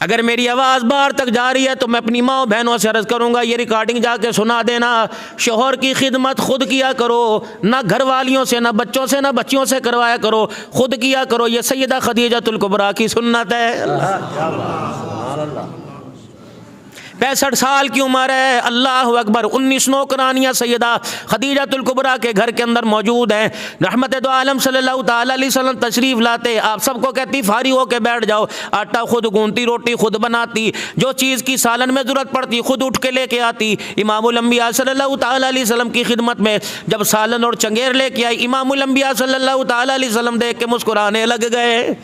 अगर मेरी आवाज़ बाहर तक जा रही है तो मैं अपनी माँ बहनों से अर्ज़ करूँगा ये रिकॉर्डिंग जाके सुना देना। शोहर की खिदमत खुद किया करो, ना घर वालियों से, ना बच्चों से, ना बच्चियों से करवाया करो, खुद किया करो। ये सैयदा खदीजतुल कुबरा की सुन्नत है। 65 साल की उम्र है, अल्लाह अकबर। 19 नौकरानियाँ सैयदा खदीजतुल कुबरा के घर के अंदर मौजूद हैं। रहमत दो आलम सल्लल्लाहु ताला अलैहि वसल्लम तशरीफ़ लाते, आप सबको कहती फारिग होके बैठ जाओ। आटा खुद गूंथती, रोटी खुद बनाती, जो चीज़ की सालन में ज़रूरत पड़ती खुद उठ के लेके आती। इमामुल अंबिया सल्लल्लाहु ताला अलैहि वसल्लम की खिदमत में जब सालन और चंगेर लेके आई, इमामुल अंबिया सल्लल्लाहु ताला अलैहि वसल्लम देख के मुस्कुराने लग गए।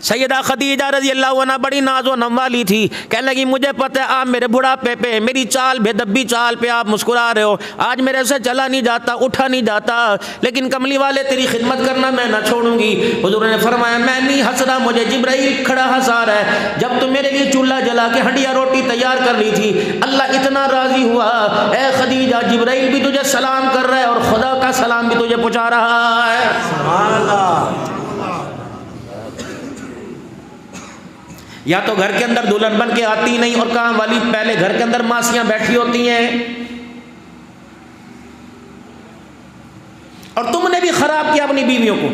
सैयदा खदीजा रज़ी अल्लाह अन्हा बड़ी नाज़ो नम वाली थी। कहने लगी मुझे पता है आप मेरे बुढ़ापे पे, मेरी चाल बेदब्बी चाल पे आप मुस्कुरा रहे हो, आज मेरे से चला नहीं जाता, उठा नहीं जाता, लेकिन कमली वाले तेरी खिदमत करना मैं ना छोड़ूंगी। हुज़ूर ने फरमाया मैं नहीं हंस रहा, मुझे जिब्राइल खड़ा हंसा रहा है। जब तुम मेरे लिए चूल्हा जला के हंडिया रोटी तैयार कर ली थी, अल्लाह इतना राज़ी हुआ, ए खदीजा जिब्राइल भी तुझे सलाम कर रहा है और खुदा का सलाम भी तुझे पहुँचा रहा है। सुभान अल्लाह। या तो घर के अंदर दुल्हन बन के आती नहीं, और काम वाली पहले घर के अंदर मासियां बैठी होती हैं, और तुमने भी खराब किया अपनी बीवियों को।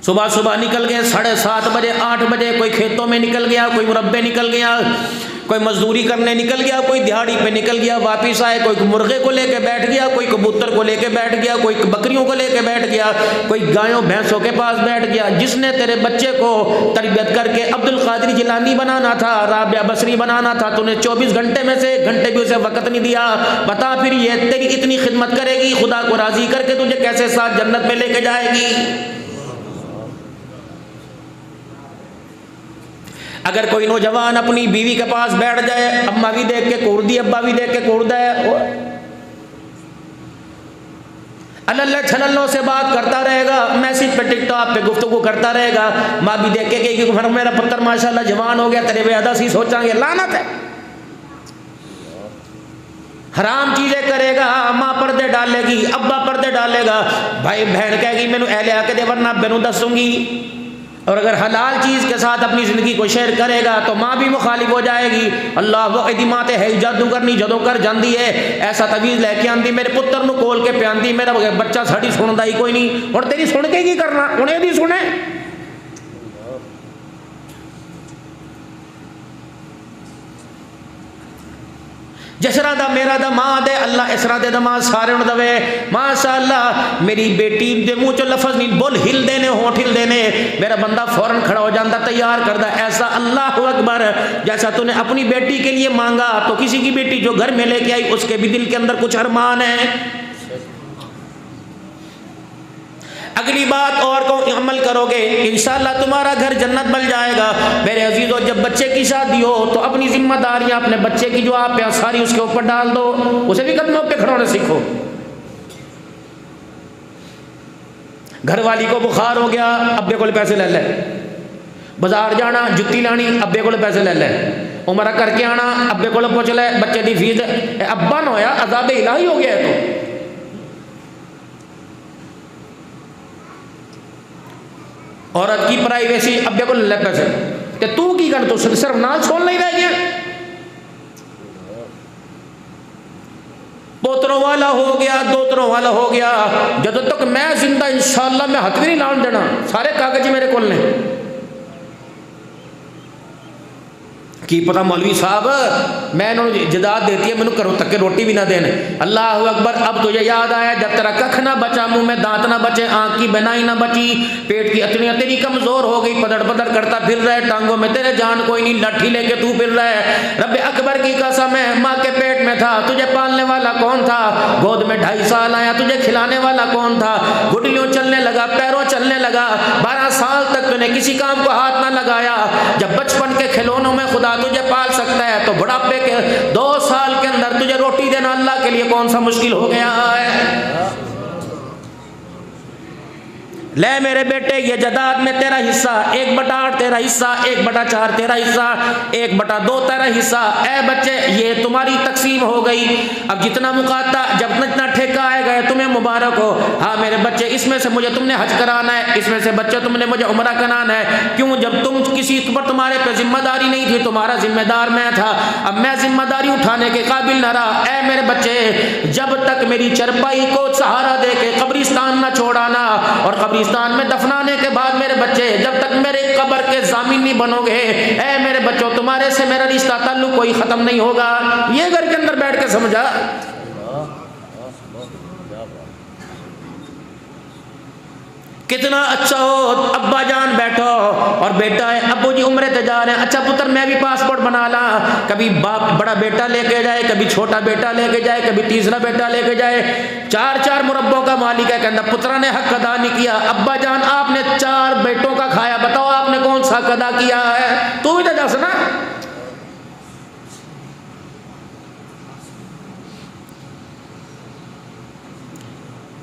सुबह सुबह निकल गए 7:30 बजे 8 बजे, कोई खेतों में निकल गया, कोई मुरब्बे निकल गया, कोई मजदूरी करने निकल गया, कोई दिहाड़ी पे निकल गया, वापिस आए, कोई मुर्गे को लेके बैठ गया, कोई कबूतर को लेके बैठ गया, कोई बकरियों को लेके बैठ गया, कोई गायों भैंसों के पास बैठ गया। जिसने तेरे बच्चे को तरबियत करके अब्दुल कादिर जिलानी बनाना था, राबिया बसरी बनाना था, तूने 24 घंटे में से 1 घंटे भी उसे वक्त नहीं दिया। बता फिर ये तेरी इतनी खिदमत करेगी, खुदा को राजी करके तुझे कैसे साथ जन्नत में लेके जाएगी। अगर कोई नौजवान अपनी बीवी के पास बैठ जाए, अम्मा भी देख के कोड़ दी, अब्बा भी देख के कोड़ दे, अल्लाह छल्लों से बात करता रहेगा, मैसेज पे टिकटॉक पे गुफ्तगू करता रहेगा, माँ भी देख के कहेगी मेरा पुत्र माशाल्लाह जवान हो गया, तेरे बेअदा सी सोचांगे, लानत है। हराम चीजें करेगा, माँ पर्दे डालेगी, अब्बा पर्दे डालेगा, भाई बहन कहेगी मैनू ए लिया के दे वरना बेनू दसूंगी। और अगर हलाल चीज़ के साथ अपनी ज़िंदगी को शेयर करेगा तो माँ भी मुखालिफ हो जाएगी। अल्लाह वो माँ तो है जादू करनी जदों कर जाती है, ऐसा तवीज़ लैके आती, मेरे पुत्र को कोल के पियांदी, मेरा बच्चा साड़ी सुनता ही कोई नहीं, और तेरी सुन के की करना, उन्हें भी सुने। जिसरा दा मेरा दा मां दे अल्लाह इसरा दे दा मां सारे उन दवे। माशाअल्लाह मेरी बेटी दे मुंह चो लफज नहीं बोल हिल देने, होठ हिल देने, मेरा बंदा फौरन खड़ा हो जाता, तैयार करदा। ऐसा अल्लाह अकबर, जैसा तूने अपनी बेटी के लिए मांगा तो किसी की बेटी जो घर में लेके आई उसके भी दिल के अंदर कुछ अरमान है। अगली बात और को अमल करोगे इंशाअल्लाह तुम्हारा घर जन्नत बन जाएगा। मेरे अजीजों, जब बच्चे की शादी हो तो अपनी जिम्मेदारियां अपने बच्चे की जो आप हैं सारी उसके ऊपर डाल दो, उसे भी कदमों पे खड़ोना सीखो। घर वाली को बुखार हो गया, अब्बे को पैसे ले ले, बाजार जाना जुत्ती लानी, अब्बे को पैसे ले ले, उमरा करके आना, अब्बे को पूछ ले, बच्चे की फीस, अब्बा ना होया अज़ाब इलाही हो गया है। तो औरत की प्राइवेसी, अब्बे को ले पैसे, ते तू की कर, तो सिर्फ नाल छोड़ नहीं रह गया। पोतरों वाला हो गया, दोतरों वाला हो गया, जब तक मैं जिंदा इंशाअल्लाह मैं हथ भी नहीं लान देना, सारे कागज मेरे को ने। की पता मौलवी साहब मैं इन्होंने जदाद देती है, मैंने करो तक के रोटी भी ना देने। अल्लाह अकबर, अब तुझे याद आया जब तेरा कख ना बचा, मुंह में दांत ना बचे, आंख की बनाई ना बची, पेट की अतनियाँ तेरी कमजोर हो गई, पदड़ पदड़ करता फिर रहा है, टांगों में तेरे जान कोई नहीं, लाठी लेके तू फिर रहा है। रब अकबर की कसम है, माँ के पेट में था, तुझे पालने वाला कौन था? गोद में 2.5 साल आया, तुझे खिलाने वाला कौन था? घुटलियों चलने लगा, पैरों चलने लगा, 12 साल तक तूने किसी काम को हाथ ना लगाया। जब बचपन के खिलौनों में खुदा तुझे पाल सकता है तो बुढ़ापे के 2 साल के अंदर तुझे रोटी देना अल्लाह के लिए कौन सा मुश्किल हो गया है? ले मेरे बेटे, ये जदाद में तेरा हिस्सा, 1/8 तेरा हिस्सा, 1/4 तेरा हिस्सा, 1/2 तेरा हिस्सा। ए बच्चे, ये तुम्हारी तकसीम हो गई। अब जितना मुकाता, जब जितना ठेका आएगा तुम्हें मुबारक हो। हाँ मेरे बच्चे, इसमें से मुझे तुमने हज कराना है, इसमें से बच्चे तुमने मुझे उम्रा कराना है। क्यों? जब तुम किसी पर तुम्हारे पे जिम्मेदारी नहीं थी, तुम्हारा जिम्मेदार मैं था, अब मैं जिम्मेदारी उठाने के काबिल न रहा। ऐ मेरे बच्चे, जब तक मेरी चरपाई को सहारा दे के कब्रिस्तान न छोड़ाना, और कब्रिस्तान में दफनाने के बाद मेरे बच्चे जब तक मेरे कब्र के जामिन नहीं बनोगे, ऐ मेरे बच्चों तुम्हारे से मेरा रिश्ता ताल्लुक कोई खत्म नहीं होगा। ये घर के अंदर बैठ के समझा। कितना अच्छा हो, अब्बा जान बैठो और बेटा है, अब्बू जी उम्रे ते जा रहे हैं, अच्छा पुत्र मैं भी पासपोर्ट बना ला। कभी बाप बड़ा बेटा लेके जाए, कभी छोटा बेटा लेके जाए, कभी तीसरा बेटा लेके जाए। 4-4 मुरब्बों का मालिक है, कहता पुत्र ने हक अदा नहीं किया। अब्बा जान आपने 4 बेटों का खाया, बताओ आपने कौन सा हक अदा किया है? तू भी तो जा सुना।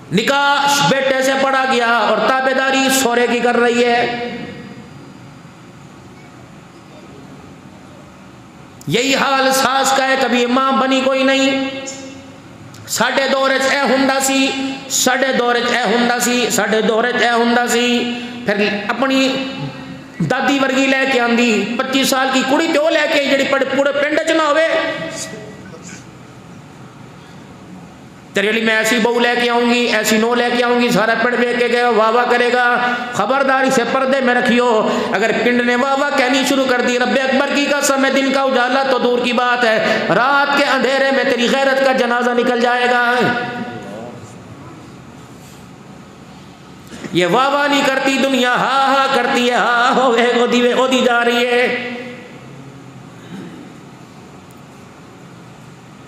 निकाह बेटे से पढ़ा गया और ताबेदारी सोरे की कर रही है। यही हाल सास का है, कभी मां बनी कोई नहीं। साढ़े दौरे ए हुंदा सी, साढ़े दौरे ए हुंदा सी, साढ़े दौरे ए हुंदा सी। फिर अपनी दादी वर्गी लेके आंदी 25 साल की कुड़ी क्यों लेके जी पूरे पिंड च ना होवे। तेरे लिए मैं ऐसी बहू लेके आऊंगी, ऐसी नो लेके आऊंगी, सारा पिंड देख के गया वाह वाह करेगा। खबरदारी से पर्दे में रखियो, अगर पिंड ने वाह वाह कहनी शुरू कर दी, रब्बे अकबर की कसम है, दिन का उजाला तो दूर की बात है, रात के अंधेरे में तेरी गैरत का जनाजा निकल जाएगा। ये वाह वाह नहीं करती दुनिया, हा हा करती है, हा हो ओदी जा रही है।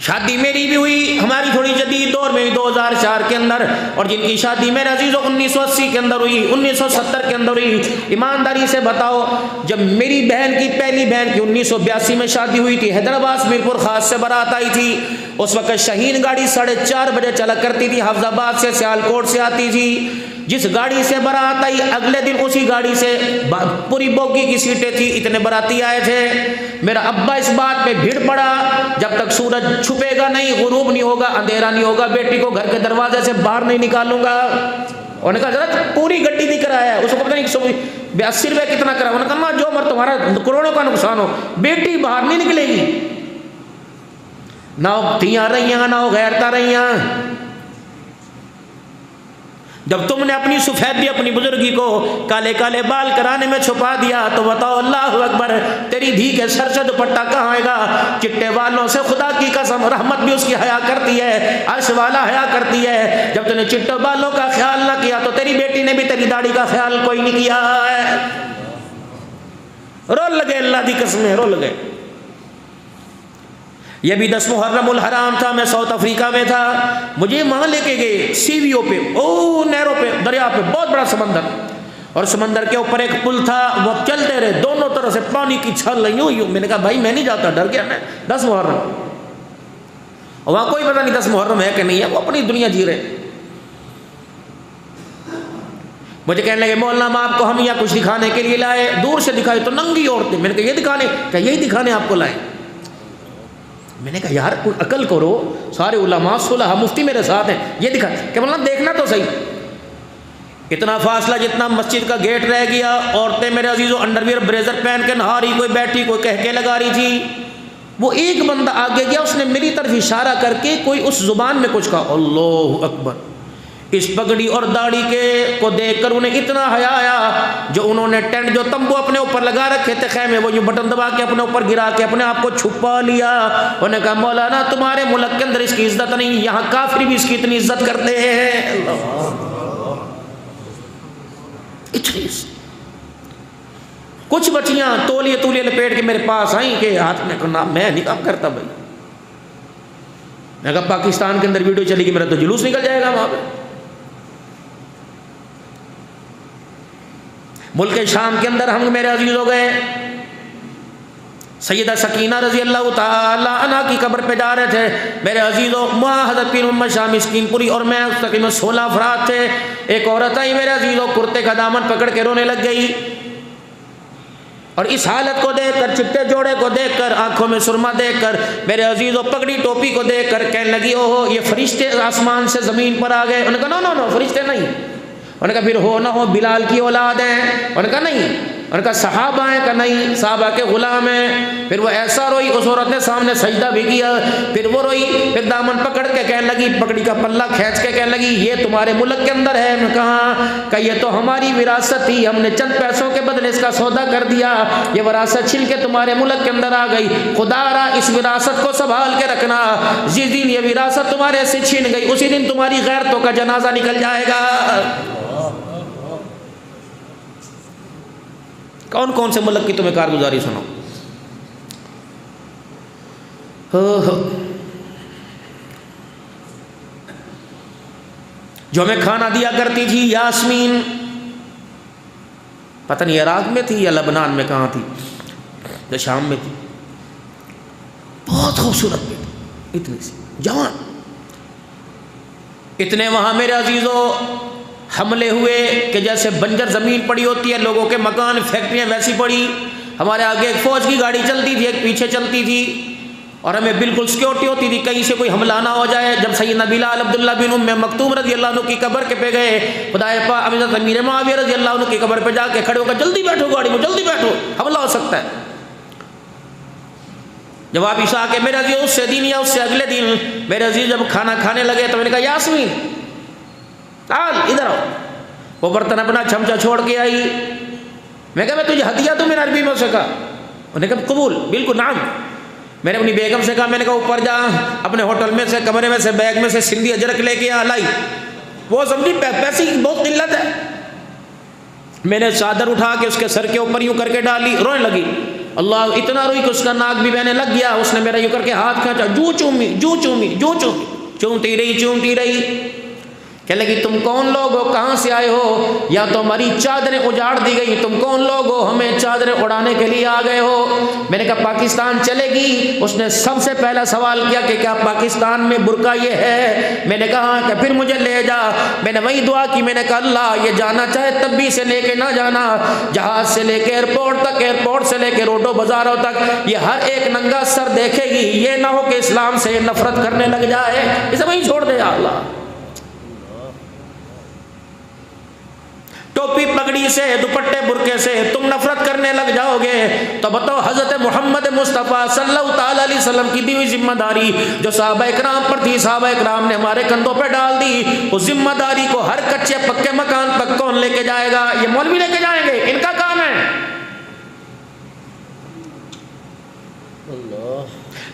शादी मेरी भी हुई, हमारी थोड़ी जदीद दौर में हुई 2004 के अंदर, और जिनकी शादी मेरे अजीजों 1980 के अंदर हुई, 1970 के अंदर हुई। ईमानदारी से बताओ, जब मेरी बहन की पहली बहन की 1982 में शादी हुई थी, हैदराबाद मीरपुर खास से बारात आई थी। उस वक्त शाहीन गाड़ी 4:30 बजे चला करती थी, हाफजाबाद से सियालकोट से आती थी। जिस गाड़ी से बारात आई, अगले दिन उसी गाड़ी से पूरी बोगी की सीटें थी, इतने बाराती आए थे। मेरा अब्बा इस बात पे भीड़ पड़ा, जब तक सूरज छुपेगा नहीं, गुरूब नहीं होगा, अंधेरा नहीं होगा, बेटी को घर के दरवाजे से बाहर नहीं निकालूंगा। उन्होंने कहा जरा पूरी गड्डी नहीं कराया है, उसको पता नहीं 180 रुपये कितना करा। उन्होंने कहा जो मर तुम्हारा करोड़ों का नुकसान हो, बेटी बाहर नहीं निकलेगी। ना तियां रही, ना गैरता रही। जब तुमने अपनी सफेदी अपनी बुजुर्गी को काले काले बाल कराने में छुपा दिया, तो बताओ अल्लाह अकबर, तेरी धी के सर से दुपट्टा कहाँ आएगा? चिट्टे वालों से खुदा की कसम, रहमत भी उसकी हया करती है, अर्श वाला हया करती है। जब तूने चिट्टे बालों का ख्याल ना किया, तो तेरी बेटी ने भी तेरी दाढ़ी का ख्याल कोई नहीं किया है। रोल लगे, अल्लाह की कसम रोल लगे। यह भी 10 मुहर्रमुल हराम था, मैं साउथ अफ्रीका में था, मुझे वहाँ लेके गए सीवियों पे, ओ नहरों पे, दरिया पे, बहुत बड़ा समंदर, और समंदर के ऊपर एक पुल था, वो चलते रहे, दोनों तरफ से पानी की छल यूं यूं। मैंने कहा भाई मैं नहीं जाता, डर गया मैं। 10 मुहर्रम, और वहाँ कोई पता नहीं 10 मुहर्रम है कि नहीं है, वो अपनी दुनिया जी रहे। मुझे कहने लगे मौलाना आपको हम यहाँ कुछ दिखाने के लिए लाए। दूर से दिखाए तो नंगी औरतें। मैंने कहा ये दिखाने, क्या यही दिखाने आपको लाए? मैंने कहा यार कोई अकल करो, सारे उलमा सुलह मुफ्ती मेरे साथ हैं, ये दिखा क्या बोलना, देखना तो सही। इतना फासला जितना मस्जिद का गेट रह गया, औरतें मेरे अजीजों अंडरवियर ब्रेजर पहन के नहा रही, कोई बैठी, कोई कह के लगा रही थी। वो एक बंदा आगे गया, उसने मेरी तरफ इशारा करके कोई उस जुबान में कुछ कहा, अल्लाहु अकबर। इस पगड़ी और दाढ़ी के को देखकर उन्हें इतना हया आया, जो उन्होंने टेंट जो तंबू अपने ऊपर लगा रखे थे खैमे, वो यूं बटन दबा के अपने ऊपर गिरा के अपने आप को छुपा लिया। उन्होंने कहा मौलाना तुम्हारे मुल्क के अंदर इसकी इज्जत नहीं, यहाँ काफिर भी इसकी इतनी इज्जत करते हैं। कुछ बच्चियां तौलिए तौलिए लपेट के मेरे पास आई के हाथ में करना, मैं नहीं काम करता भाई। मैं कहा पाकिस्तान के अंदर वीडियो चलेगी, मेरा तो जुलूस निकल जाएगा वहां पे। मुल्क शाम के अंदर हम मेरे अजीज हो गए, सैयदा सकीना रजी अल्लाह ताला अन्हा की कब्र पे जा रहे थे मेरे अजीजों। वहाँ हज़रत पीर मोहम्मद शाह मिस्कीनपुरी और मैं उस तकरीबन 16 अफराद थे। एक औरत आई मेरे अजीजों, कुर्ते का दामन पकड़ के रोने लग गई, और इस हालत को देखकर, चिट्टे जोड़े को देखकर, आंखों में सुरमा देखकर, मेरे अजीजों पगड़ी टोपी को देखकर कहने लगी, ओहो ये फरिश्ते आसमान से ज़मीन पर आ गए। उन्होंने कहा नो नो नो, फरिश्ते नहीं, उन्होंने कहा फिर हो ना हो बिलाल की औलाद है? उन्होंने कहा नहीं। उन्होंने कहा सहाबा हैं? का नहीं, सहाबा के गुलाम हैं। फिर वो ऐसा रोई, उस औरत ने सामने सजदा भी किया, फिर वो रोई, फिर दामन पकड़ के कहने लगी, पकड़ी का पल्ला खींच के कहने लगी ये तुम्हारे मुल्क के अंदर है? मैं कहा ये तो हमारी विरासत थी, हमने चंद पैसों के बदले इसका सौदा कर दिया, ये विरासत छिल के तुम्हारे मुल्क के अंदर आ गई, खुदारा इस विरासत को संभाल के रखना, जिस दिन ये विरासत तुम्हारे से छीन गई उसी दिन तुम्हारी गैरतों का जनाजा निकल जाएगा। कौन कौन से मुल्क की तुम्हें कारगुजारी सुनो। जो हमें खाना दिया करती थी यास्मीन, पता नहीं इराक में थी या लबनान में, कहाँ थी, जो शाम में थी, बहुत खूबसूरत बेटी, इतनी सी जवान। इतने वहाँ मेरे अजीज़ों हमले हुए कि जैसे बंजर ज़मीन पड़ी होती है, लोगों के मकान फैक्ट्रियाँ वैसी पड़ी। हमारे आगे एक फ़ौज की गाड़ी चलती थी, एक पीछे चलती थी, और हमें बिल्कुल सिक्योरिटी होती थी कहीं से कोई हमला ना हो जाए। जब सैयदना बिलाल अब्दुल्ला बिन उम्मे मक्तूम रज़ी अल्लाह अन्हु की कब्र के पे गए, खुदाए पाक अमीर मुआविया रज़ी अल्लाह अन्हु की कब्र पे जाके खड़े होकर जल्दी बैठो गाड़ी में, जल्दी बैठो, हमला हो सकता है। जब आप ईसा के मेरे अजीज उससे दिन या उससे अगले दिन मेरे अजीज जब खाना खाने लगे तो मैंने कहा यास्मीन आल इधर आओ। वो बर्तन अपना चमचा छोड़ के आई। मैं कहा मैं तुझे हदिया दूँ? मैंने अरबी में उसे कहा। उन्होंने कहा कबूल, बिल्कुल नाम। मैंने अपनी बेगम से कहा, मैंने कहा ऊपर जा, अपने होटल में से कमरे में से बैग में से सिंधी अजरक लेके आ लाई। वो समझी पैसे की बहुत किल्लत है। मैंने चादर उठा के उसके सर के ऊपर यूँ करके डाली, रोने लगी। अल्लाह इतना रोई कि उसका नाक भी बहने लग गया। उसने मेरा यूँ करके हाथ खींचा, जू चूमी जू चूमी जू चूमी, चूमती रही। कह लगी तुम कौन लोग हो, कहाँ से आए हो? या तो हमारी चादरें उजाड़ दी गई, तुम कौन लोग हो, हमें चादरें उड़ाने के लिए आ गए हो? मैंने कहा पाकिस्तान चलेगी? उसने सबसे पहला सवाल किया कि क्या पाकिस्तान में बुर्का ये है? मैंने कहा कि फिर मुझे ले जा। मैंने वही दुआ की, मैंने कहा अल्लाह ये जाना चाहे तब भी से लेके ना जाना, जहाज से लेके एयरपोर्ट तक, एयरपोर्ट से लेके रोडों बाजारों तक, ये हर एक नंगा सर देखेगी, ये ना हो कि इस्लाम से नफरत करने लग जाए, इसे वहीं छोड़ दे अल्लाह। टोपी पगड़ी से, दुपट्टे बुरके से तुम नफरत करने लग जाओगे तो बताओ हजरत मोहम्मद मुस्तफ़ा सल्लल्लाहु ताला अलैहि वसल्लम की दी हुई जिम्मेदारी जो सहाबा इकराम पर थी, सहाबा इकराम ने हमारे कंधों पे डाल दी, उस जिम्मेदारी को हर कच्चे पक्के मकान तक कौन लेके जाएगा? ये मौलवी लेके जाएंगे, इनका काम है।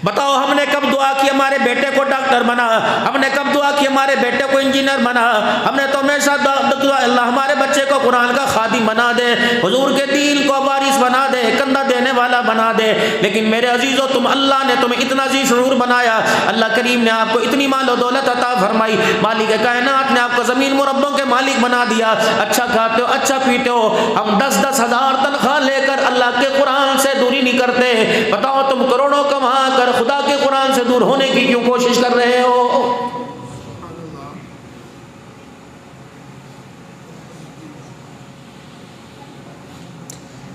बताओ हमने कब दुआ की हमारे बेटे को डॉक्टर बना, हमने कब दुआ की हमारे बेटे को इंजीनियर बना? हमने तो हमेशा दुआ अल्लाह हमारे बच्चे को कुरान का खादिम बना दे, हुजूर के दीन को वारिस बना दे, कंधा देने वाला बना दे। लेकिन मेरे अजीजों तुम अल्लाह ने तुम्हें इतना अजीज शऊर बनाया, अल्लाह करीम ने आपको इतनी मालो दौलत अता फरमाई, मालिक कायनात ने आपको ज़मीन मुरब्बों के मालिक बना दिया, अच्छा खाते हो, अच्छा पीते हो। हम 10-10 हज़ार तनख्वाह लेकर अल्लाह के कुरान से दूरी नहीं करते। बताओ तुम करोड़ों कमा कर खुदा के कुरान से दूर होने की क्यों कोशिश कर रहे हो?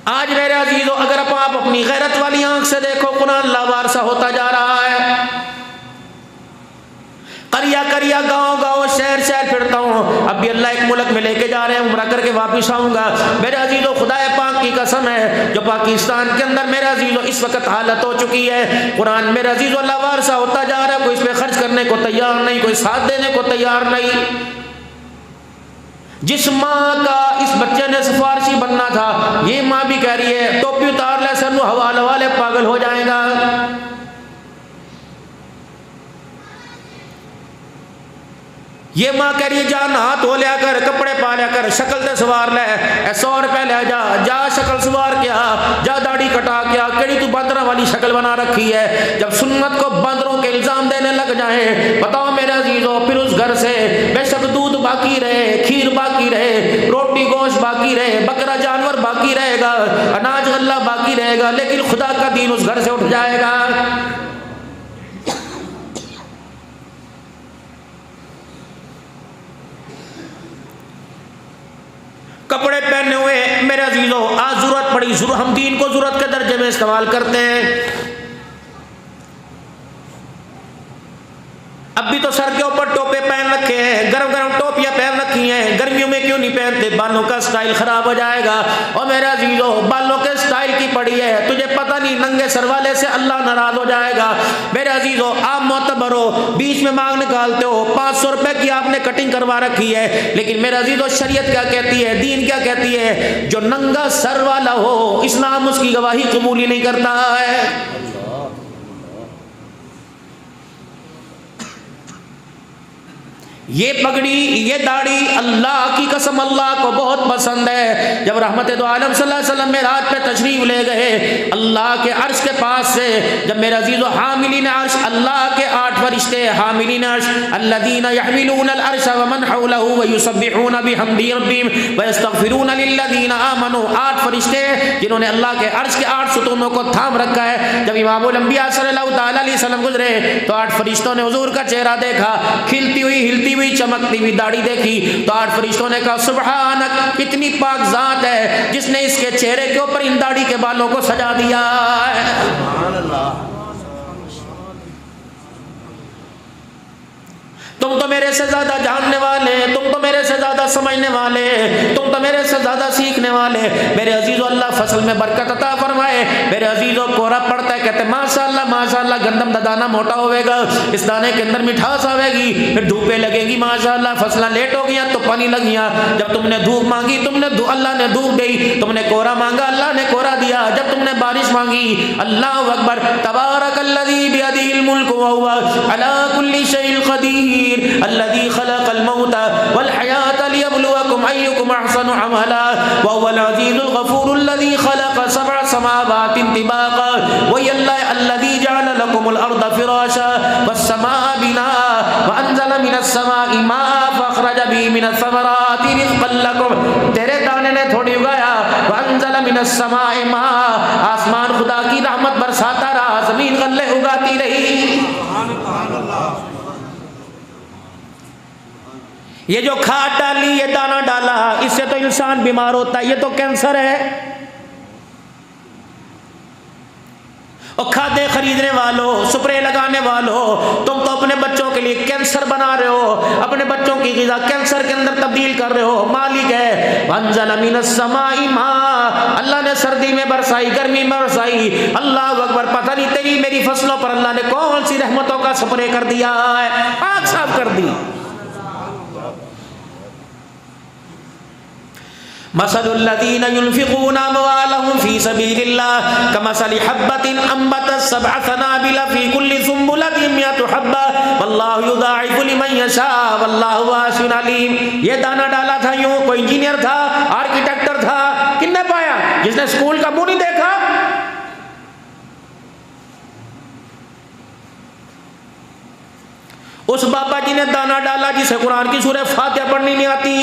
आज मेरे अजीजों अगर आप अपनी गैरत वाली आंख से देखो, कुरान लावारसा होता जा रहा है। करिया करिया गांव गांव शहर शहर फिरता हूँ, अब भी अल्लाह एक मुल्क में लेके जा रहे हैं, उम्रा करके वापिस आऊँगा। मेरे अजीजों खुदाए पाक की कसम है, जो पाकिस्तान के अंदर मेरे अजीजों इस वक्त हालत हो चुकी है, कुरान मेरे अजीजों लावारसा होता जा रहा है। कोई इस पर खर्च करने को तैयार नहीं, कोई साथ देने को तैयार नहीं। जिस माँ का इस बच्चे ने सिफारशी बनना था, ये माँ भी कह रही है टोपी उतार ले सर हवाले वाले पागल हो जाएगा। ये माँ कह रही है जा नहा धो लिया कर, कपड़े पा लिया कर, शक्ल से सवार ले, 100 रुपए ले जा, जा शक्ल सवार के आ, जा दाढ़ी कटा के आ, कड़ी तू बांदरा वाली शक्ल बना रखी है। जब सुन्नत को बांदरों के इल्जाम देने लग जाए, बताओ मेरे अजीजों फिर उस घर से बेशक दूध बाकी रहे, खीर बाकी रहे, रोटी गोश्त बाकी रहे, बकरा जानवर बाकी रहेगा, अनाज गल्ला बाकी रहेगा, लेकिन खुदा का दीन उस घर से उठ जाएगा। कपड़े पहने हुए मेरे अजीजों आज जरूरत पड़ी, हम दीन को जरूरत के दर्जे में इस्तेमाल करते हैं। अब भी तो सर के ऊपर टोपे पहन रखे हैं, गरम गरम टोपियां पहन रखी हैं, गर्मियों में क्यों नहीं पहनते? बालों का स्टाइल खराब हो जाएगा। और मेरे अजीजों, बालों के स्टाइल की पड़ी है, तुझे पता नहीं नंगे सर वाले से अल्लाह नाराज हो जाएगा। मेरे अजीजों, आप मोतबर हो, बीच में मांग निकालते हो, 500 रुपए की आपने कटिंग करवा रखी है, लेकिन मेरे अजीजों शरीयत क्या कहती है, दीन क्या कहती है? जो नंगा सर वाला हो इस्लाम उसकी गवाही कबूल ही नहीं करता है। ये पगड़ी, ये दाढ़ी, अल्लाह की कसम अल्लाह को बहुत पसंद है। जब रहमत दो आलम सल्लल्लाहु अलैहि वसल्लम मेराज पे तशरीफ ले गए अल्लाह के अर्श के पास से, जब मेरे अजीज़ो हामिलीन अर्श, अल्लाह के 8 फरिश्ते हामिलीन अर्श, अल्लज़ीना यहमिलून अल अर्श व मन हौलहु व युसब्बिहून बिहम्दि रब्बिहिम व यस्तगफिरून लिल्लज़ीना आमनू, 8 फरिश्ते जिन्होंने अल्लाह के अर्श के 8 सुतूनों को थाम रखा है। जब इमामुल अंबिया सल्लल्लाहु तआला अलैहि वसल्लम गुजरे तो 8 फरिश्तों ने हुजूर का चेहरा देखा, खिलती हुई, हिलती हुई, चमकती हुई दाढ़ी देखी तो 8 फरिश्तों ने कहा सुब्हानक, कितनी पाक जात है जिसने इसके चेहरे के ऊपर इन दाढ़ी के बालों को सजा दिया है। सुभान अल्लाह। तुम तो मेरे से ज्यादा जानने वाले, तुम तो मेरे से ज्यादा समझने वाले, तुम तो मेरे से ज्यादा सीखने वाले। मेरे अजीजों, अल्लाह फसल में बरकत अता फरमाए। मेरे अजीजों, कोरा पड़ता है, कहते माशाअल्लाह माशाअल्लाह, गंदम का दाना मोटा होगा, इस दाने के अंदर मिठास आवेगी, फिर धूपें लगेगी, माशाअल्लाह फसलें लेट हो गई तो पानी लग गया। जब तुमने धूप मांगी, अल्लाह ने धूप दी, तुमने कोरा मांगा, अल्लाह ने कोरा दिया। जब तुमने बारिश मांगी, अल्लाह अकबर, तबारकल्लज़ी बियदिहिल मुल्क व हुवा अला कुल्ली शैइन क़दीर, अल्लज़ी खलक़ल मौता वल हयाता लियब्लुवकुम अय्युकुम अहसनु अमला व हुवल अज़ीज़ुल गफ़ूरुल लज़ी खलक़ सबअ समावातिन तिबाक़ा व यल्लाह अल्लज़ी जअल लकुमुल अर्दा फ़िराशा वस समाअ बिनाआ व अंज़ल मिनस समाइ माअ फ़अख़रज बिही मिनस समराति रिज़क़न लकुम। तेरे दाने ने थोड़ी उगाया, व अंज़ल मिनस समाइ माअ, आसमान खुदा की रहमत बरसाता रहा, ज़मीन गल्ले उगाती रही। ये जो खाद डाली, ये दाना डाला, इससे तो इंसान बीमार होता है, ये तो कैंसर है। और खादे खरीदने वालों, स्प्रे लगाने वालों, तुम तो अपने बच्चों के लिए कैंसर बना रहे हो, अपने बच्चों की ग़िज़ा कैंसर के अंदर तब्दील कर रहे हो। मालिक है वंज़ल मिनस समाई मा, अल्लाह ने सर्दी में बरसाई, गर्मी में बरसाई। अल्लाह अकबर, पता नहीं तेरी मेरी फसलों पर अल्लाह ने कौन सी रहमतों का स्प्रे कर दिया है, आग साफ कर दी। मसलुल्लज़ीना युनफ़िक़ूना अमवालहुम फ़ी सबीलिल्लाह कमसलि हब्बतिन अंबतत सबअ सनाबिला फ़ी कुल्ली सुंबुलतिन मिअतु हब्बा वल्लाहु युज़ाइफ़ु लिमन यशाअ वल्लाहु वासिउन अलीम। ये दाना डाला था, यूं कोई इंजीनियर था, आर्किटेक्टर था, किसने पाया? जिसने स्कूल का मुंह नहीं देखा। उस बाबा जी ने दाना डाला जिसे कुरान की सूरह फातिहा पढ़नी नहीं आती,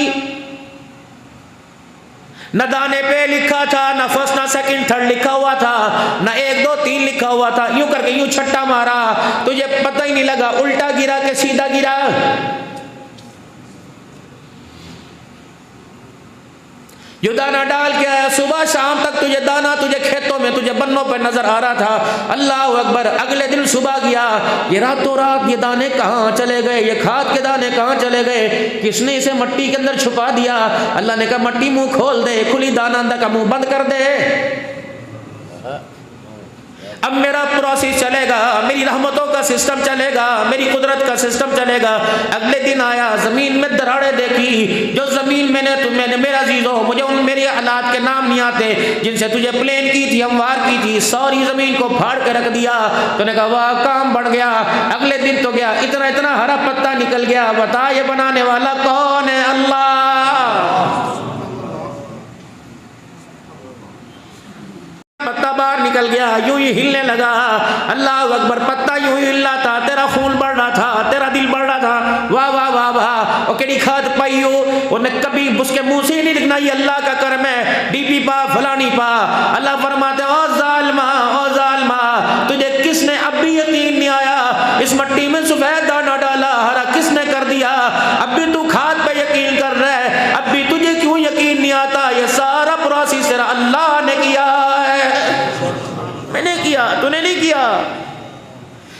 न दाने पे लिखा था, न फर्स्ट न सेकंड थर्ड लिखा हुआ था, न 1 2 3 लिखा हुआ था, यूं करके यूं छट्टा मारा, तुझे पता ही नहीं लगा उल्टा गिरा के सीधा गिरा। जो दाना डाल के आया, सुबह शाम तक तुझे दाना तुझे खेतों में, तुझे बन्नों पर नजर आ रहा था। अल्लाह अकबर, अगले दिन सुबह गया, ये रातों रात ये दाने कहाँ चले गए, ये खाद के दाने कहाँ चले गए, किसने इसे मिट्टी के अंदर छुपा दिया? अल्लाह ने कहा मट्टी मुंह खोल दे, खुली दाना अंदर का मुंह बंद कर दे। अब मेरा प्रोसेस चलेगा, मेरी रहमतों का सिस्टम चलेगा, मेरी कुदरत का सिस्टम चलेगा। अगले दिन आया, जमीन में दरारें देखी, जो जमीन मैंने मेरा अजीजों, मुझे उन मेरे हालात के नाम नहीं आते जिनसे तुझे प्लेन की थी, हमवार की थी, सारी जमीन को फाड़ के रख दिया। तूने कहा वाह काम बढ़ गया। अगले दिन तो गया, इतना इतना हरा पत्ता निकल गया। बता ये बनाने वाला कौन है? अल्लाह। पत्ता बाहर निकल गया, यूं ही हिलने लगा। अल्लाह अकबर, पत्ता यूं ही हिल रहा था, तेरा खून बढ़ रहा था, तेरा दिल बढ़ रहा था। वाह वाह वाह वाह। और केड़ी खाद पाई हो, उन्हें कभी उसके मुंह से नहीं दिखना ये अल्लाह का करम है। डीपी पा, फलानी पा। अल्लाह फरमाते ओ जालिमा, तुझे किसने अब भी यकीन नहीं आया? इस मिट्टी में सफेद दाना डाला, हरा किसने कर दिया? अब भी तू खाद पे यकीन कर रहा है, अब भी तुझे क्यों यकीन नहीं आता? ये सारा प्रोसेस तेरा अल्लाह ने किया है, मैंने किया, तूने नहीं किया।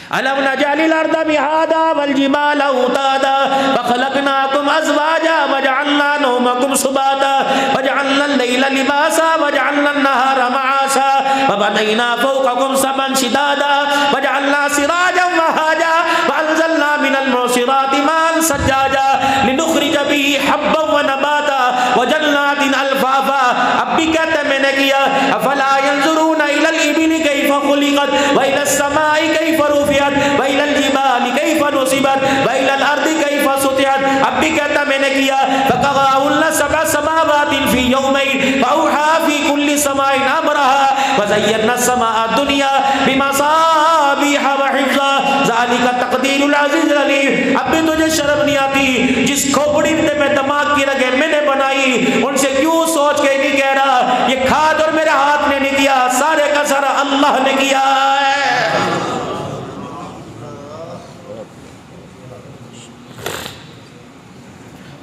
अलम नजअलिल अर्दा मिहादा वल जिबाला औतादा फखलकनाकुम अज़वाजा वजअलना नौमकुम सुबाता वजअलना लैला लिबासा वजअलना नहारा मआशा वबनैना फौककुम सबन शिदादा वजअलना सिराजन वहाजा वअंज़लना मिनल मुसिराति माअन सज्जाजा लिनुखरिज बिही हब्बन व नबाता वजन्नातिन अल्फाफा। अब भी कहते मैंने किया अफला यंजुरूना इलल इबिली कैफ़ खुलिक़त व इलस समाई कैफ़ रुफ़िअत व इलल जिबाली कैफ़ नुसिबत व इलल अर्दि कैफ़ सुतिहत। अब भी कहता मैंने किया फ़क़ज़ाहुन्ना सबअ समावातिन फ़ी यौमैन फ़अौहा फ़ी कुल्ली समाइन अमरहा व ज़य्यना समाअ दुनिया बिमसाबिह व हिफ़्ज़ा ज़ालिका तक़दीरुल अज़ीज़िल अलीम। अब भी तुझे शर्म नहीं आती जिस खोपड़ी में दिमाग की रगें मैंने बनाई उनसे क्यों सोच के नहीं कह रहा ये खाद और मेरे हाथ ने नहीं किया, सारे का सारा अल्लाह ने किया है।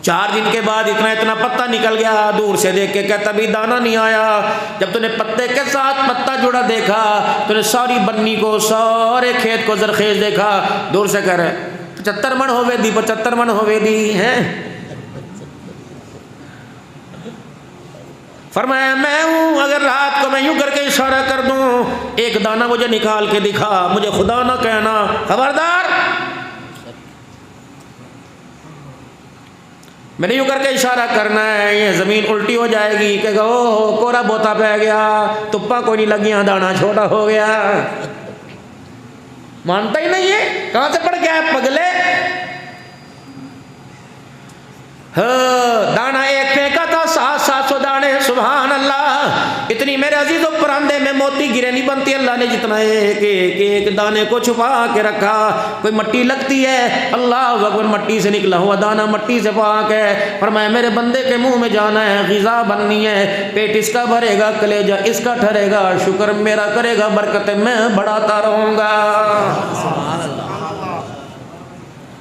चार दिन के बाद इतना पत्ता निकल गया, दूर से देख के कहता भी दाना नहीं आया। जब तूने पत्ते के साथ पत्ता जुड़ा देखा, तूने सारी बन्नी को सारे खेत को जरखेज देखा, दूर से कह रहे 75 मन होवे दी 75 मन होवे दी हैं। फरमाया मैं हूं, अगर रात को मैं यूं करके इशारा कर दूं एक दाना मुझे निकाल के दिखा, मुझे खुदा ना कहना, खबरदार। मैंने यूं करके इशारा करना है, ये जमीन उल्टी हो जाएगी, कहेगा ओह कोरा बोता पै गया, तुप्पा कोई नहीं लगिया, दाना छोटा हो गया। मानता ही नहीं है, कहां से पड़ गया है पगले। दाना एक फेंका था 700 दाने, सुभान अल्लाह। इतनी मेरे अजीजों परांदे में मोती गिरे नहीं बनती, अल्लाह ने जितना एक दाने को छुपा के रखा। कोई मट्टी लगती है, अल्लाह अकबर, मट्टी से निकला हुआ दाना मट्टी से पाक है। फरमाया मेरे बंदे के मुंह में जाना है, ग़िज़ा बननी है, पेट इसका भरेगा, कलेजा इसका ठहरेगा, शुक्र मेरा करेगा, बरकत मैं बढ़ाता रहूँगा।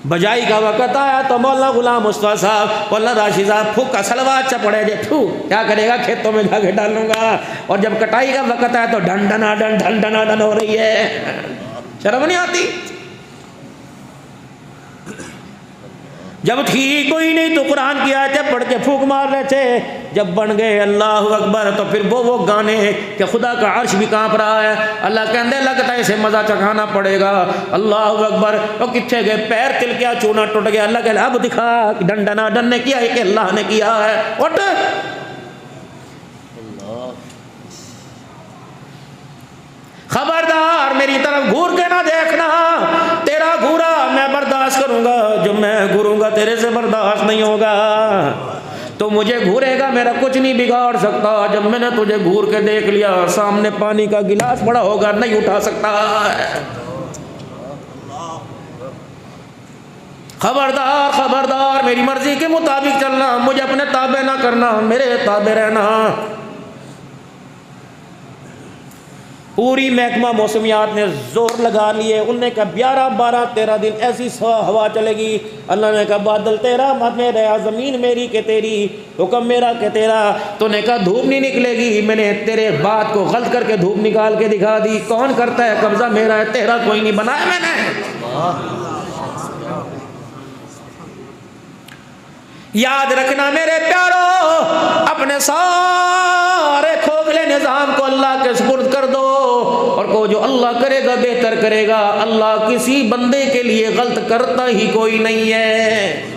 बजाई का वक़्त आया तो मौलाना गुलाम मुस्तफ़ा साहब, मौलाना राशिद साहब फूक का सलवा अच्छा पड़े जे फू क्या करेगा, खेतों में जाके डालूंगा। और जब कटाई का वक़्त आया तो ढन ढना ढन हो रही है, शर्म नहीं आती। जब ठीक कोई नहीं तो कुरान की आयतें पढ़ के फूक मार रहे थे, जब बन गए अल्लाह अकबर तो फिर वो गाने कि खुदा का अर्श भी कांप रहा है। अल्लाह कहने लगता है इसे मज़ा चखाना पड़ेगा। अल्लाह अकबर, वो कितने गए पैर तिल क्या चूना टूट गया। अल्लाह कह अब दिखा डंडना डन ने किया है कि अल्लाह ने किया है। उठ खबरदार मेरी तरफ घूर के ना देखना, तेरा घूरा मैं बर्दाश्त करूंगा, जो मैं घूरूंगा तेरे से बर्दाश्त नहीं होगा। तो मुझे घूरेगा मेरा कुछ नहीं बिगाड़ सकता। जब मैंने तुझे घूर के देख लिया, सामने पानी का गिलास पड़ा होगा नहीं उठा सकता। खबरदार खबरदार, मेरी मर्जी के मुताबिक चलना, मुझे अपने ताबे ना करना, मेरे ताबे रहना। पूरी महकमा मौसमियात ने जोर लगा लिए, उनने कहा 11, 12, 13 दिन ऐसी हवा चलेगी। अल्लाह ने कहा बादल तेरा मत में रहा, ज़मीन मेरी के तेरी, हुक्म मेरा के तेरा। तूने कहा धूप नहीं निकलेगी, मैंने तेरे बात को गलत करके धूप निकाल के दिखा दी। कौन करता है कब्जा मेरा है, तेरा कोई नहीं बनाया मैंने। याद रखना मेरे प्यारो, अपने सारे खोखले निज़ाम को अल्लाह के सुपुर्द कर दो और को जो अल्लाह करेगा बेहतर करेगा। अल्लाह किसी बंदे के लिए गलत करता ही कोई नहीं है।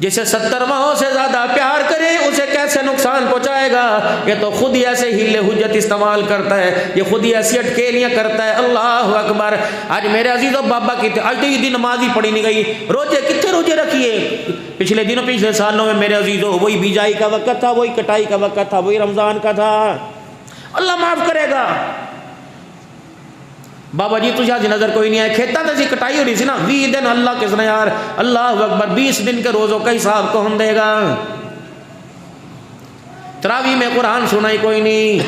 जिसे 70 माहों से ज़्यादा प्यार करे उसे कैसे नुकसान पहुँचाएगा। ये तो खुद ही ऐसे हीले हुज्जत इस्तेमाल करता है, ये खुद ही ऐसी अटकेलियाँ करता है। अल्लाह अकबर। आज मेरे अजीज़ों बाबा की आज तो ये दिन नमाज ही पढ़ी नहीं गई। रोजे कितने रोजे रखिए पिछले दिनों पिछले सालों में मेरे अजीज़ों, वही बिजाई का वक़्त था, वही कटाई का वक़्त था, वही रमज़ान का था। अल्लाह माफ़ करेगा। बाबा जी तुझे आज नज़र कोई नहीं आया, खेता तो कटाई हो रही थी ना 20 दिन। अल्लाह किसने यार, अल्लाह अकबर, 20 दिन के रोज़ों का हिसाब कौन देगा। तरावी में कुरान सुनाई कोई नहीं,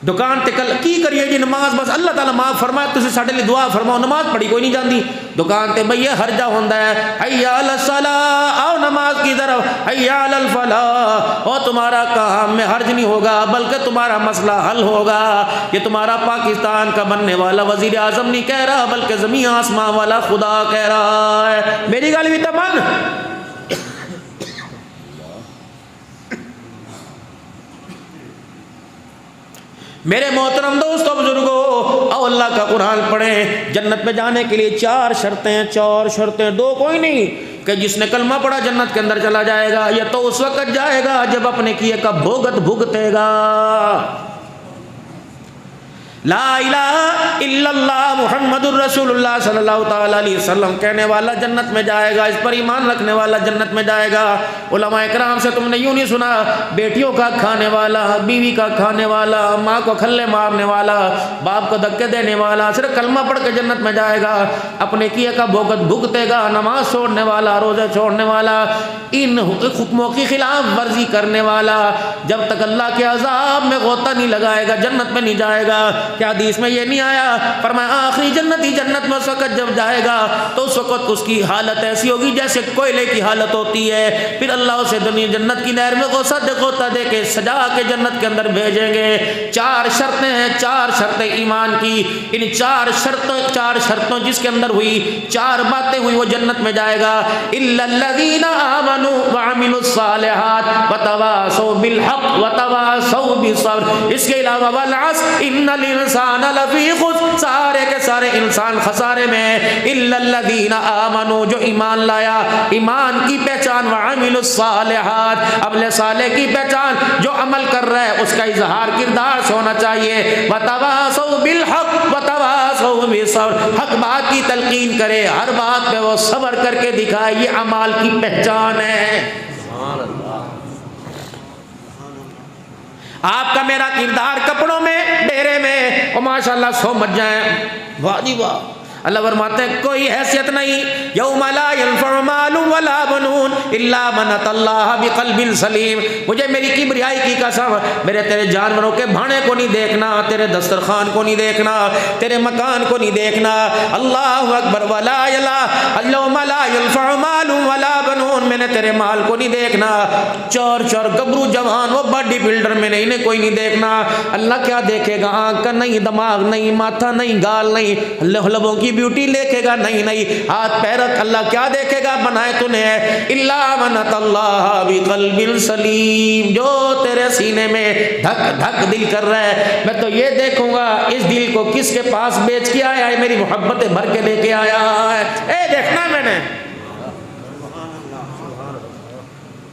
दुकान ते कल की करिए जी नमाज, बस अल्लाह ताला माफ़ फरमाए, तुझे साढ़े लिए दुआ फरमाओ, नमाज पढ़ी कोई नहीं जाती। दुकान ते भैया हर जा होंदा है, हय्या अला सलाह, आओ नमाज की तरफ, हैया अलल फलाह, और तुम्हारा काम में हर्ज नहीं होगा बल्कि तुम्हारा मसला हल होगा। ये तुम्हारा पाकिस्तान का बनने वाला वजीर आजम नहीं कह रहा बल्कि ज़मीन आसमां वाला खुदा कह रहा है। मेरी गल भी तो मन। मेरे मोहतरम दोस्तों बुजुर्गों, और अल्लाह का कुरान पढ़ें। जन्नत में जाने के लिए 4 शर्तें, 4 शर्तें, 2 कोई नहीं कि जिसने कलमा पढ़ा जन्नत के अंदर चला जाएगा। यह तो उस वक्त जाएगा जब अपने किए का भोगत भुगतेगा। ला इलाहा इल्लल्लाह मुहम्मदुर रसूलुल्लाह सल्लल्लाहु ताला अलैहि वसल्लम कहने वाला जन्नत में जाएगा, इस पर ईमान रखने वाला जन्नत में जाएगा। उलमा इकराम से तुमने यूं नहीं सुना, बेटियों का खाने वाला, बीवी का खाने वाला, माँ को खल्ले मारने वाला, बाप को धक्के देने वाला सिर्फ कलमा पढ़ के जन्नत में जाएगा, अपने किए का भोगत भुगतेगा। नमाज छोड़ने वाला, रोज़े छोड़ने वाला, इन हुक्मों की खिलाफ वर्जी करने वाला जब तक अल्लाह के अजाब में गोता नहीं लगाएगा जन्नत में नहीं जाएगा। क्या हदीस में ये नहीं आया, फरमाया आखिरी जन्नती जन्नत में उस वक्त जब जाएगा तो उस वक्त उसकी हालत ऐसी होगी जैसे कोयले की हालत होती है। फिर अल्लाह उसे दुनिया जन्नत की नहर में गोता दे के सजा के जन्नत के अंदर भेजेंगे। 4 शर्तें हैं, 4 शर्तें ईमान की। इन 4 शर्तों जिसके अंदर हुई, 4 बातें हुई, वो जन्नत में जाएगा। इल्लल्लज़ीना आमनू व अमिलुस सालिहात व तवासौ बिल हक़ व तवासौ बिस्सब्र। इसके अलावा वल अस्र इन्नल इंसान लफी खुस्र, सारे के सारे इंसान खसारे में। इल्लल्लज़ीना आमनू, जो ईमान लाया, ईमान की पहचान, व अमिलुस सालिहात, अमल सालेह की पहचान, जो अमल कर रहा है उसका इजहार किरदार होना चाहिए। व तवासौ बिल हक़ व तवासौ बिस्सब्र, हक बात की तलकीन करे, हर बात पे वो सब्र करके दिखाए, ये अमाल की पहचान है। आपका मेरा किरदार कपड़ों में, डेरे में, और माशाल्लाह 100 मच जाए, वाह जी वाह। अल्लाह फरमाते हैं कोई हैसियत नहीं, यौम ला यनफ़उ मालुन वला बनून इल्ला मन अतल्लाह बिक़ल्बिन सलीम। मुझे मेरी किबरियाई की कसम, मेरे तेरे जानवरों के भाने को नहीं देखना, तेरे दस्तरखान को नहीं देखना, तेरे मकान को नहीं देखना। अल्लाहु अकबर। वला यौम ला यनफ़उ मालुन वला बनून, मैंने तेरे माल को नहीं देखना। चोर गबरू जवान, वो बॉडी बिल्डर में नहीं, इन्हें कोई नहीं देखना। अल्लाह क्या देखेगा? आँख का नहीं, दिमाग नहीं, माथा नहीं, गाल नहीं, लबों की ब्यूटी देखेगा नहीं, हाथ पैर। अल्लाह क्या देखेगा? बनाए तूने इल्ला मन अतल्लाह बिक़ल्बिन सलीम, जो तेरे सीने में धक धक दिल कर रहा है, मैं तो ये देखूंगा इस दिल को किसके पास बेच के आया है, मेरी मोहब्बतें भर के लेके आया है। ए देखना मैंने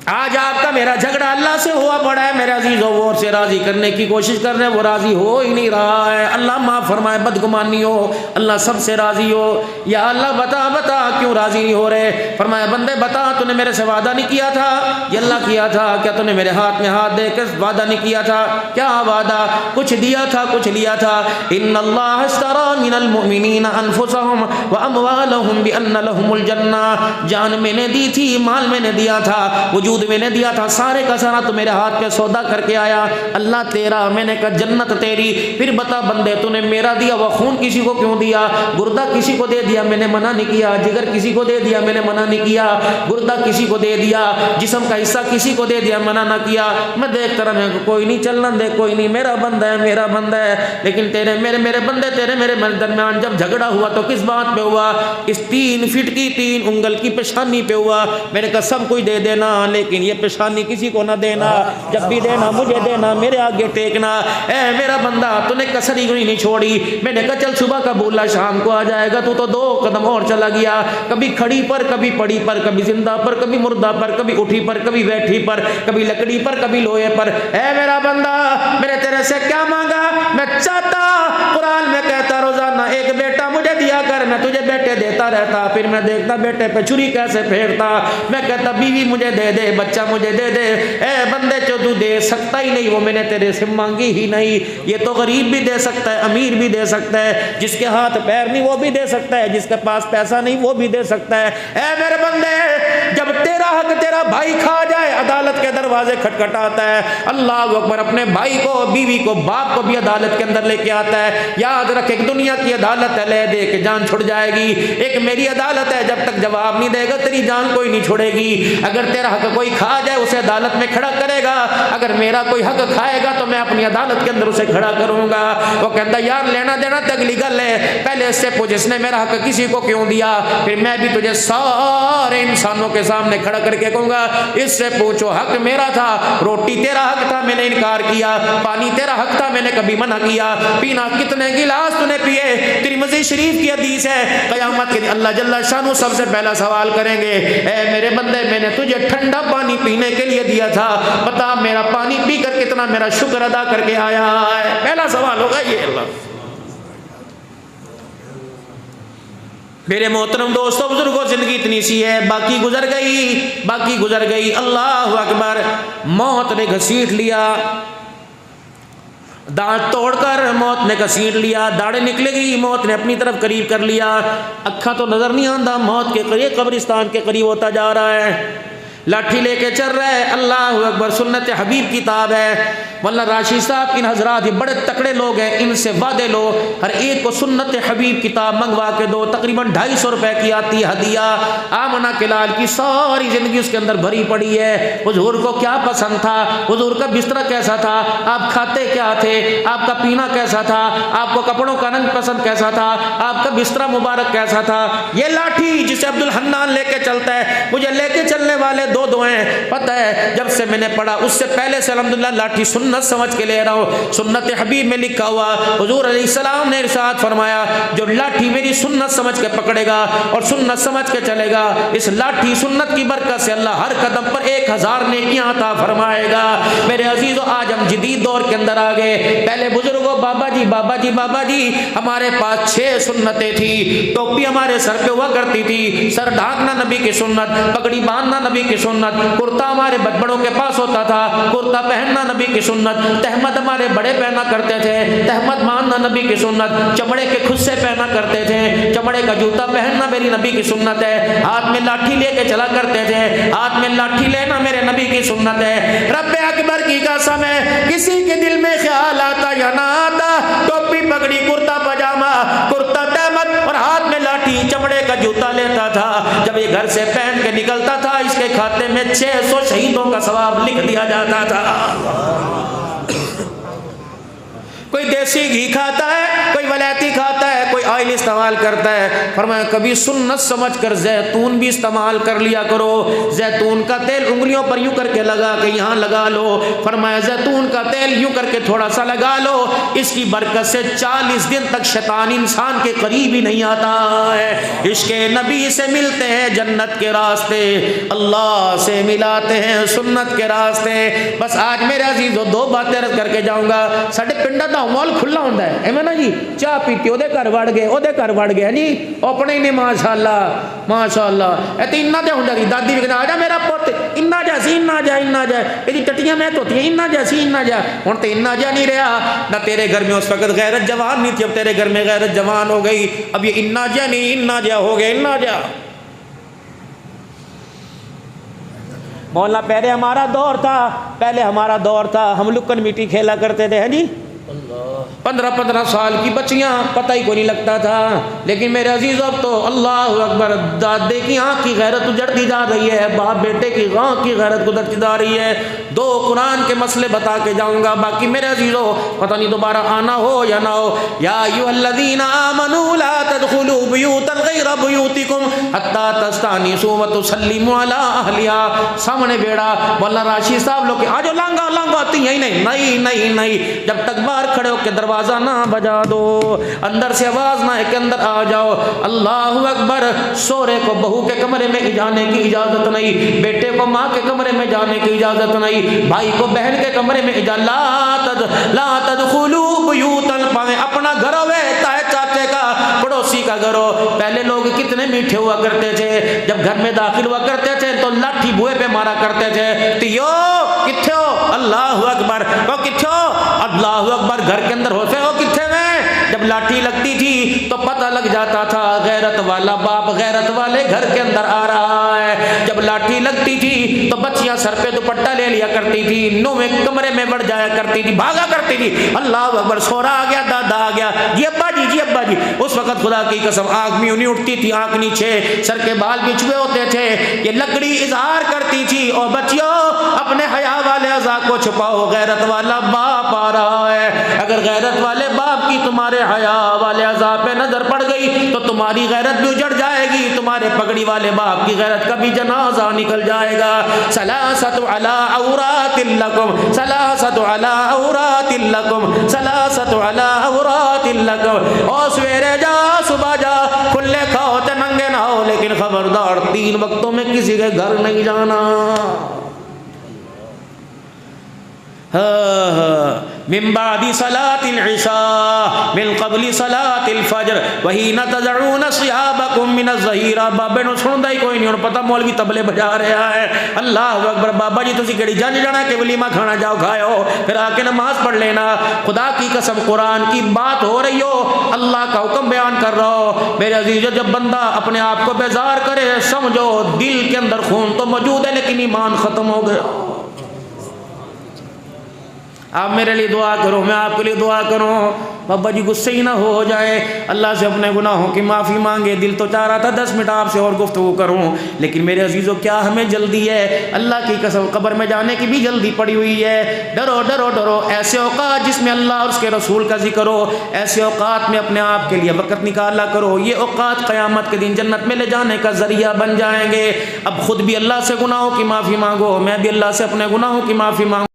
आज आपका मेरा झगड़ा अल्लाह से हुआ पड़ा है, मेरे अजीज़ वो और से राज़ी करने की कोशिश कर रहे हैं, वो राज़ी हो ही नहीं रहा है। अल्लाह माफ़ फरमाए, बदगुमानी हो, अल्लाह सबसे राज़ी हो। या अल्लाह बता क्यों राज़ी नहीं हो रहे? फरमाया बंदे बता, तूने मेरे से वादा नहीं किया था? ये अल्लाह किया था। क्या तूने मेरे हाथ में हाथ दे के वादा नहीं किया था? क्या वादा? कुछ दिया था, कुछ लिया था। इन्नल्लाह इश्तरा मिनल मुमिनीना अनफुसहुम व अमवालहुम बिअन्न लहुमुल जन्नह, जान मैंने दी थी, माल मैंने दिया था, वजूद मैंने दिया था, सारे का सारा तो मेरे हाथ पे सौदा करके आया। अल्लाह तेरा, मैंने कहा जन्नत तेरी। फिर बता बंदे, तूने मेरा दिया वह खून किसी को क्यों दिया? गुर्दा किसी को दे दिया, मैंने मना नहीं किया। जिगर किसी को दे दिया, मैंने मना नहीं किया। गुर्दा किसी को दे दिया, जिस्म का हिस्सा किसी को दे दिया, मना ना किया। मैं देखता रहा, मैं कोई नहीं, चलना दे, कोई नहीं, मेरा बंदा है, मेरा बंदा है। लेकिन तेरे मेरे बंदे, तेरे मेरे दरमियान जब झगड़ा हुआ तो किस बात पे हुआ? इस 3 फीट की 3 उंगल की पेशानी पे हुआ। मैंने कहा सब कुछ दे देना, लेकिन ये पेशानी किसी को ना देना, जब भी देना मुझे देना, मेरे आगे टेकना। ए मेरा बंदा, तूने कसरी क्यों नहीं छोड़ी? मैंने कहा चल सुबह का बोला शाम को आ जाएगा। तू तो 2 कदम और चला गया, कभी खड़ी पर, कभी पड़ी पर, कभी जिंदा पर, कभी मुर्दा पर, कभी उठी पर, कभी बैठी पर, कभी लकड़ी पर, कभी लोहे पर। ए मेरा बंदा, मैंने तेरे से क्या मांगा? मैं चाहता, कुरान में कहता रोजाना एक बेटा मुझे दिया कर, मैं तुझे बेटे देता रहता। फिर मैं देखता बेटे पे छुरी कैसे फेरता। मैं कहता बीवी मुझे दे दे, बच्चा मुझे दे दे। ए बंदे जो तू दे सकता ही नहीं, वो मैंने तेरे से मांगी ही नहीं। ये तो गरीब भी दे सकता है, अमीर भी दे सकता है, जिसके हाथ पैर नहीं वो भी दे सकता है, जिसके पास पैसा नहीं वो भी दे सकता है। ए मेरे बंदे, जब तेरा हक तेरा भाई खा जाए, अदालत के दरवाजे खटखटाता है। अल्लाह अकबर, अपने भाई को, बीवी को, बाप को भी अदालत के अंदर लेके आता है। याद रख, एक दुनिया की अदालत है, ले दे के जान छुड़ जाएगी। एक मेरी अदालत है, जब तक जवाब नहीं देगा तेरी जान कोई नहीं छोड़ेगी। अगर तेरा हक कोई खा जाए उसे अदालत में खड़ा करेगा, अगर मेरा कोई हक खाएगा तो मैं अपनी अदालत के अंदर उसे खड़ा करूंगा। वो कहता यार लेना देना तो अगली गल है, पहले इससे पूछ इसने मेरा हक किसी को क्यों दिया, फिर मैं भी तुझे सारे इंसानों के सामने खड़ा करके कहूंगा इससे पूछो हक मेरा था। रोटी तेरा हक था, मैंने इनकार किया। पानी तेरा हक था, मैंने कभी मना किया। पीना कितने गिलास तूने पिए, तिरमिज़ी शरीफ की हदीस है। क़यामत के दिन अल्लाह जल्ला शानु सबसे पहला सवाल करेंगे, ए मेरे बंदे, मैंने तुझे ठंडा पानी पीने के लिए दिया था, बता मेरा पानी पीकर कितना मेरा शुक्र अदा करके आया है। पहला सवाल होगा ये। अल्लाह मेरे मोहतरम दोस्तों बुजुर्गों, जिंदगी इतनी सी है, बाकी गुजर गई, बाकी गुजर गई। अल्लाह अकबर, मौत ने घसीट लिया, दांत तोड़कर मौत ने घसीट लिया, दाढ़ें निकलेगी, मौत ने अपनी तरफ करीब कर लिया। अक्खा तो नजर नहीं आता, मौत के करीब, कब्रिस्तान के करीब होता जा रहा है, लाठी लेके चल रहा है। अल्लाह अकबर, सुन्नत हबीब किताब है। वल्ला राशि साहब, इन हजरात ये बड़े तकड़े लोग हैं, इनसे वादे लो, हर एक को सुन्नत हबीब किताब मंगवा के दो। तकरीबन 250 रुपए की आती है हदिया। आमना के लाल की सारी जिंदगी उसके अंदर भरी पड़ी है। हुजूर को क्या पसंद था, हुजूर का बिस्तरा कैसा था, आप खाते क्या थे, आपका पीना कैसा था, आपको कपड़ों का रंग पसंद कैसा था, आपका बिस्तरा मुबारक कैसा था। ये लाठी जिसे अब्दुल हन्नान लेके चलता है, मुझे लेके चलने वाले दो हैं, पता है जब से मैंने पढ़ा उससे पहले से अल्हम्दुलिल्लाह लाठी सुन्नत समझ के ले रहा हूँ। सुन्नत हबीब में लिखा हुआ, हुजूर अलैहिस्सलाम ने इरशाद फरमाया, जो लाठी मेरी सुन्नत समझ के पकड़ेगा और सुन्नत समझ के चलेगा, इस लाठी सुन्नत की बरकत से अल्लाह हर कदम पर 1000 नेकियां अता फरमाएगा। मेरे अजीजों, आज हम जदीद दौर के अंदर आ गए। पहले बुजुर्गों, बाबा जी बाबा जी बाबा जी, हमारे पास 6 सुन्नतें थी। टोपी हमारे सर पे हुआ करती थी, सर ढांकना नबी की सुन्नत, पगड़ी बांधना नबी की सुन्नत, कुर्ता हमारे बड़ों के पास होता था, कुर्ता पहनना नबी की सुन्नत, तहमद हमारे बड़े पहना करते थे, तहमद बांधना नबी की सुन्नत, चमड़े के खुस्से पहना करते थे, चमड़े का जूता पहनना मेरी नबी की सुन्नत है, हाथ में लाठी लेके चला करते थे, हाथ में लाठी लेना मेरे नबी की सुन्नत है। रब्बे अकबर की कसम है, किसी के दिल में ख्याल आता या ना आता, टोपी पगड़ी कुर्ता पजामा, कुर्ता तहमद और हाथ में लाठी चमड़े का जूता लेता था, जब ये घर से पहन के निकलता था, इसके खाते में 600 शहीदों का सवाब लिख दिया जाता था। कोई देसी घी खाता है, कोई वलैती खाता है, कोई ऑयल इस्तेमाल करता है। फरमाया कभी सुन्नत समझकर जैतून भी इस्तेमाल कर लिया करो। जैतून का तेल उंगलियों पर यूं करके लगा के यहाँ लगा लो। फरमाया जैतून का तेल यूं करके थोड़ा सा लगा लो, इसकी बरकत से 40 दिन तक शैतान इंसान के करीब ही नहीं आता है। इश्क़े नबी से मिलते हैं जन्नत के रास्ते, अल्लाह से मिलाते हैं सुन्नत के रास्ते। बस आज मेरे अजीजों 2 बातें रख करके जाऊंगा। साढ़े पिंडा माहौल खुला होंदा है, एवें ना जी, चाह पीती ओदे घर वड़ गए, ओदे घर वड़ गया जी, अपने ही ने माशाअल्लाह माशाअल्लाह। ते इन्ना जा हुंदा दी दादी भी कहना आ जा मेरा पुत्त, इन्ना जा सी, इन्ना जा इन्ना जा, एदी टट्टियां मैं धोतियां, इन्ना जा सी इन्ना जा। हुण ते इन्ना जा नहीं रहा ना, तेरे घर में उस वक्त गैरत जवान नहीं थी, अब तेरे घर में गैरत जवान हो गई। अब ये इन्ना जा नहीं, इन्ना जा हो गया, इन्ना जा। मौला पहले हमारा दौर था, पहले हमारा दौर था, हम लुक्कन मिट्टी खेला करते थे, हैं जी, 15-15 साल की बच्चियां, पता ही कोई नहीं लगता था। लेकिन मेरे अजीज़ अब तो अल्लाह अकबर, दादे की आँख की गैरत उजड़ती जा रही है, बाप बेटे की आँख की गैरत उजड़ती जा रही है। 2 कुरान के मसले बता के जाऊंगा, बाकी मेरे अजीज़ों पता नहीं दोबारा आना हो या ना हो। या अय्युहल्लज़ीना आमनू ला तदखुलू बुयूतन गैरा बुयूतिकुम हत्ता तस्तानिसू व तुसल्लिमू अला अहलिहा। सामने बेड़ा वल्ला राशि साहब लोग आज लांगा लांगा आती है नहीं नहीं नहीं नहीं, जब तक बाहर खड़े होकर दरवाजा ना बजा दो, अंदर से आवाज ना है कि अंदर आ जाओ। अल्लाह अकबर। सोरे को बहू के कमरे में जाने की इजाजत नहीं, बेटे को माँ के कमरे में जाने की इजाजत नहीं, भाई को बहन के कमरे में ला तदखुलू बुयूतन, पावे अपना घर होवे चाहे चाचे का, पड़ोसी का करो। पहले लोग कितने मीठे हुआ करते थे, जब घर में दाखिल हुआ करते थे तो लाठी बुए पे मारा करते थे, तियो किथे हो, अल्लाह अकबर, वो किथे हो, अल्लाह अकबर, घर के अंदर होते हो किथे में। जब लाठी लगती थी तो पता लग जाता था गैरत वाला बाप गैरत वाले घर के अंदर आ रहा है। जब लाठी लगती थी तो बच्चियां सर पे दुपट्टा ले लिया करती थी, नुएं कमरे में बढ़ जाया करती थी, भागा करती थी, अल्लाह अकबर, सोरा आ गया, दादा आ गया, जी अब्बा जी, जी अब्बा जी। उस वक्त खुदा की कसम आंख में नहीं उठती थी, आंख नीचे, सर के बाल भी छुए होते थे, ये लकड़ी इजहार करती थी, और बच्चियों अपने हया वाले अज़ा को छुपाओ, गैरत वाला बाप आ रहा है। अगर गैरत वाले बाप की तुम्हारे हया वाले अज़ा पे नजर पड़ गई तो तुम्हारी गैरत भी उजड़ जाएगी, तुम्हारे पगड़ी वाले बाप की गैरत का भी जनाजा निकल जाएगा। सलासतु अला औरातिल लकुम, सलासतु अला औरातिल लकुम, सलासतु अला औरातिल लकुम। और सवेरे जा सुबह जा, खुले खाओ ते नंगे नहाओ, लेकिन खबरदार 3 वक्तों में किसी के घर नहीं जाना। मिन बादी सलातिल इशा मिन क़ब्ली सलातिल फज्र वही न तज़ऊन सियाबकुम मिन ज़हीरा। बाबे नु सुनदा ही कोई नहीं, पता मौलवी तबले बजा रहा है, अल्लाह अकबर। बाबा जी तुसी केड़ी जंज जाना कि वलीमा खाना जाओ खाओ, फिर आके नमाज पढ़ लेना। खुदा की कसम कुरान की बात हो रही हो, अल्लाह का हुक्म बयान कर रहा हो, मेरे अजीज़ों, जब बंदा अपने आप को बेजार करे समझो दिल के अंदर खून तो मौजूद है लेकिन ईमान खत्म हो गया। आप मेरे लिए दुआ करो, मैं आपके लिए दुआ करूं, बाबा जी गुस्से ही ना हो जाए, अल्लाह से अपने गुनाहों की माफ़ी मांगे। दिल तो चाह रहा था 10 मिनट आपसे और गुफ्तगू करूं, लेकिन मेरे अजीज़ों क्या हमें जल्दी है, अल्लाह की कसम कब्र में जाने की भी जल्दी पड़ी हुई है। डरो डरो डरो, ऐसे औकात जिसमें अल्लाह और उसके रसूल का जिक्र हो, ऐसे औकात में अपने आप के लिए वक़्त निकाला करो। ये औकात क़यामत के दिन जन्नत में ले जाने का ज़रिया बन जाएंगे। अब खुद भी अल्लाह से गुनाहों की माफ़ी मांगो, मैं भी अल्लाह से अपने गुनाहों की माफ़ी मांगो।